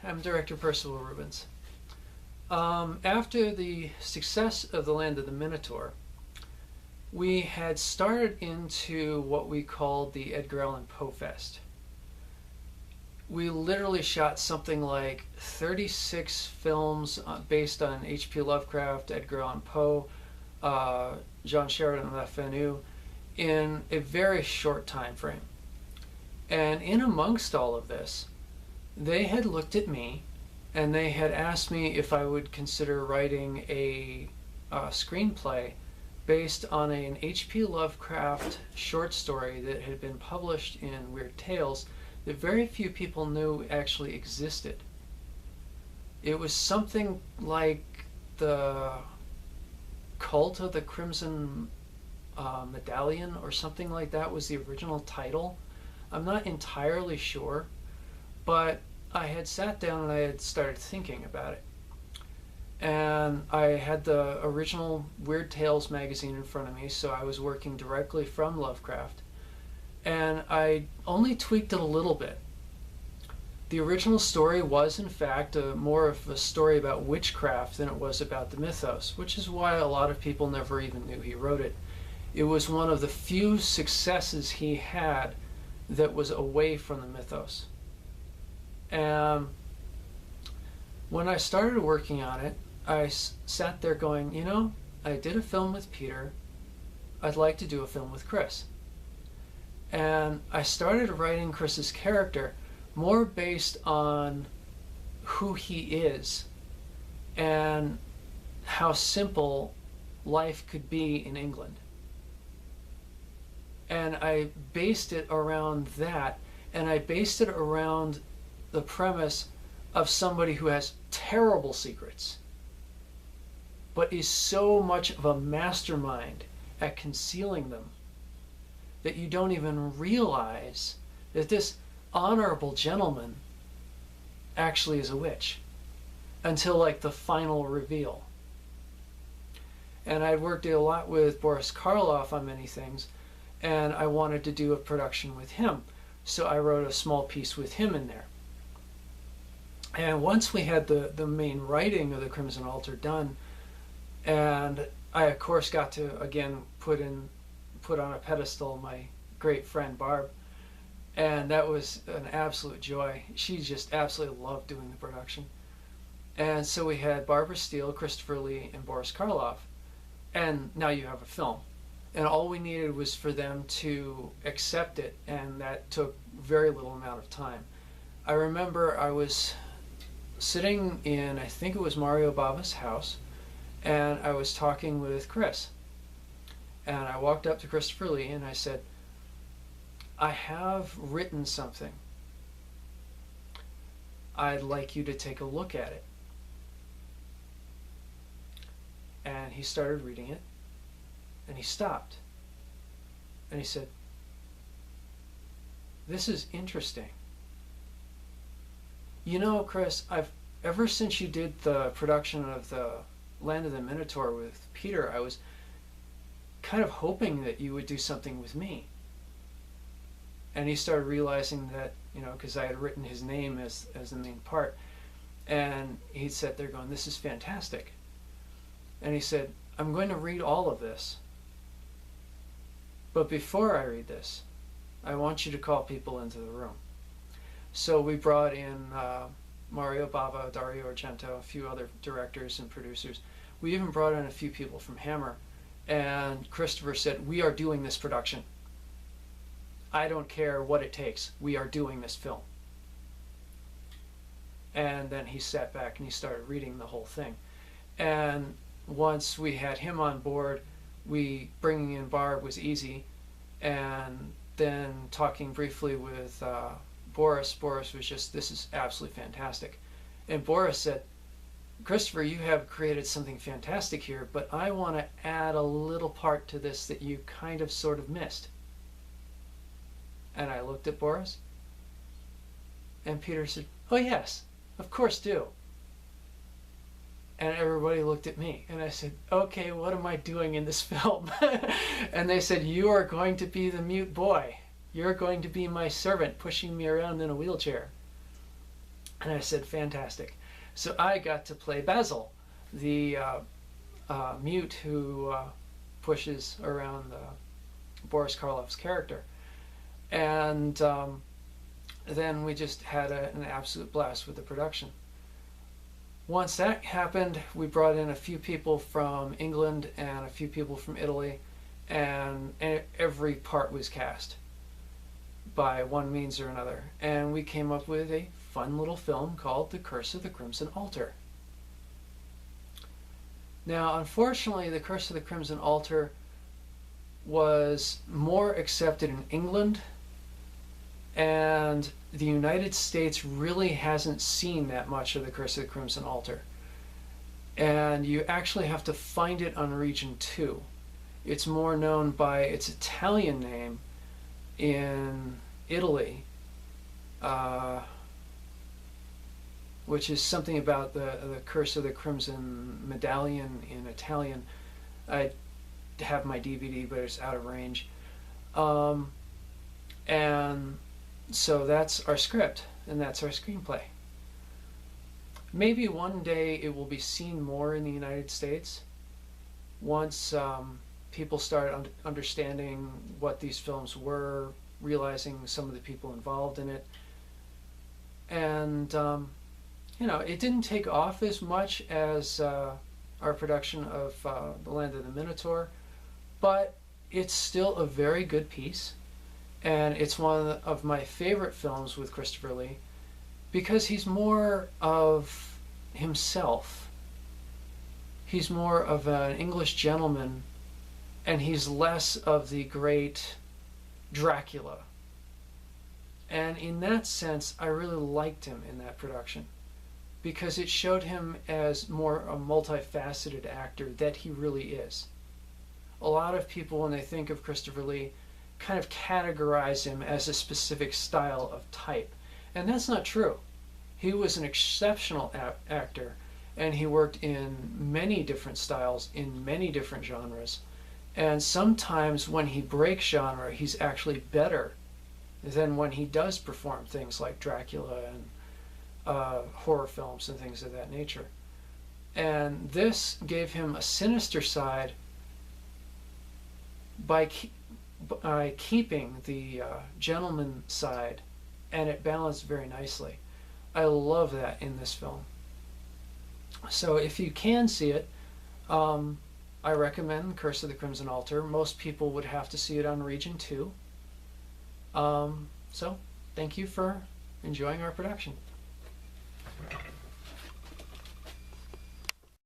I'm director Percival Rubens. After the success of The Land of the Minotaur, we had started into what we called the Edgar Allan Poe Fest. We literally shot something like 36 films based on H.P. Lovecraft, Edgar Allan Poe, Jean Sheridan Le Fanu, in a very short time frame. And in amongst all of this, they had looked at me and they had asked me if I would consider writing a screenplay based on an H.P. Lovecraft short story that had been published in Weird Tales that very few people knew actually existed. It was something like the Cult of the Crimson Medallion or something like that was the original title. I'm not entirely sure, but I had sat down and I had started thinking about it. And I had the original Weird Tales magazine in front of me, so I was working directly from Lovecraft. And I only tweaked it a little bit. The original story was, in fact, more of a story about witchcraft than it was about the mythos, which is why a lot of people never even knew he wrote it. It was one of the few successes he had that was away from the mythos. And when I started working on it, I sat there going, you know, I did a film with Peter. I'd like to do a film with Chris. And I started writing Chris's character more based on who he is and how simple life could be in England. And I based it around that, and I based it around the premise of somebody who has terrible secrets, but is so much of a mastermind at concealing them that you don't even realize that this honorable gentleman actually is a witch until like the final reveal. And I'd worked a lot with Boris Karloff on many things, and I wanted to do a production with him. So I wrote a small piece with him in there. And once we had the main writing of the Crimson Altar done, and I of course got to again put on a pedestal my great friend Barb, and that was an absolute joy. She just absolutely loved doing the production. And so we had Barbara Steele, Christopher Lee, and Boris Karloff, and now you have a film. And all we needed was for them to accept it, and that took very little amount of time. I remember I was sitting in, I think it was Mario Bava's house, and I was talking with Chris. And I walked up to Christopher Lee and I said, I have written something. I'd like you to take a look at it. And he started reading it, and he stopped. And he said, this is interesting. You know, Chris, ever since you did the production of the Land of the Minotaur with Peter, I was kind of hoping that you would do something with me. And he started realizing that, you know, because I had written his name as the main part, and he sat there going, this is fantastic. And he said, I'm going to read all of this, but before I read this, I want you to call people into the room. So we brought in Mario Bava, Dario Argento, a few other directors and producers. We even brought in a few people from Hammer. And Christopher said, we are doing this production. I don't care what it takes. We are doing this film. And then he sat back and he started reading the whole thing. And once we had him on board, bringing in Barb was easy. And then talking briefly with Boris was just, this is absolutely fantastic. And Boris said, Christopher, you have created something fantastic here, but I want to add a little part to this that you kind of sort of missed. And I looked at Boris, and Peter said, oh yes, of course do. And everybody looked at me, and I said, okay, what am I doing in this film? And they said, you are going to be the mute boy. You're going to be my servant pushing me around in a wheelchair. And I said, fantastic. So I got to play Basil, the mute who pushes around Boris Karloff's character. And then we just had an absolute blast with the production. Once that happened, we brought in a few people from England and a few people from Italy, and every part was cast by one means or another. And we came up with a fun little film called The Curse of the Crimson Altar. Now, unfortunately, The Curse of the Crimson Altar was more accepted in England, and the United States really hasn't seen that much of The Curse of the Crimson Altar. And you actually have to find it on Region 2. It's more known by its Italian name in Italy, which is something about the Curse of the Crimson Medallion in Italian. I have my DVD, but it's out of range. And so that's our script, and that's our screenplay. Maybe one day it will be seen more in the United States once people start understanding what these films were, realizing some of the people involved in it. And, it didn't take off as much as our production of The Land of the Minotaur, but it's still a very good piece. And it's one of my favorite films with Christopher Lee because he's more of himself. He's more of an English gentleman, and he's less of the great Dracula. And in that sense, I really liked him in that production because it showed him as more a multifaceted actor that he really is. A lot of people, when they think of Christopher Lee, kind of categorize him as a specific style of type. And that's not true. He was an exceptional actor, and he worked in many different styles, in many different genres. And sometimes when he breaks genre, he's actually better than when he does perform things like Dracula and horror films and things of that nature. And this gave him a sinister side by keeping the gentleman side, and it balanced very nicely. I love that in this film. So if you can see it, I recommend Curse of the Crimson Altar. Most people would have to see it on Region 2. So thank you for enjoying our production.